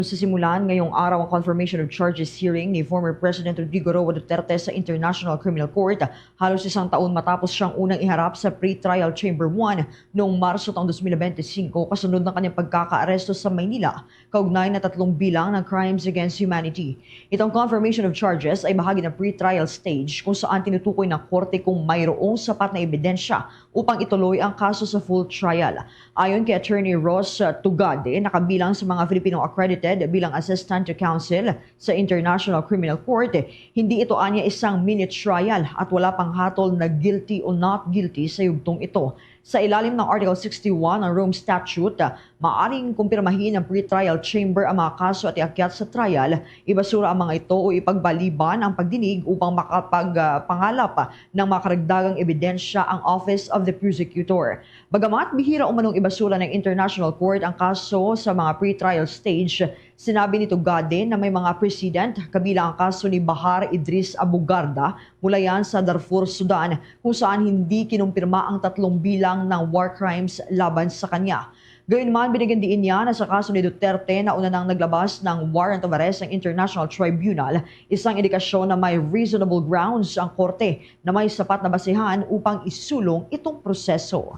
Sisimulan ngayong araw ang confirmation of charges hearing ni former President Rodrigo Roa Duterte sa International Criminal Court. Halos isang taon matapos siyang unang iharap sa Pre-Trial Chamber 1 noong Marso taong 2025 kasunod ng kanyang pagkakaaresto sa Maynila, kaugnay na 3 bilang ng crimes against humanity. Itong confirmation of charges ay bahagi ng pre-trial stage kung saan tinutukoy ng korte kung mayroong sapat na ebidensya upang ituloy ang kaso sa full trial. Ayon kay Attorney Ross Tugade, nakabilang sa mga Filipino accredited bilang Assistant to Counsel sa International Criminal Court, hindi ito anya isang mini trial at wala pang hatol na guilty o not guilty sa yugtong ito. Sa ilalim ng Article 61 ng Rome Statute, maaring kumpirmahin ng pre-trial chamber ang mga kaso at iakyat sa trial, ibasura ang mga ito o ipagbaliban ang pagdinig upang makapagpangalap ng mga karagdagang ebidensya ang Office of the Prosecutor. Bagamat bihira umanong ibasura ng International Court ang kaso sa mga pre-trial stage, sinabi ni Tugade na may mga precedent kabilang ang kaso ni Bahar Idris Abu Garda mula yan sa Darfur, Sudan, kung saan hindi kinumpirma ang 3 bilang ng war crimes laban sa kanya. Gayunman, binigyan diin niya na sa kaso ni Duterte na una nang naglabas ng warrant of arrest ng International Tribunal, isang indikasyon na may reasonable grounds ang korte na may sapat na basehan upang isulong itong proseso.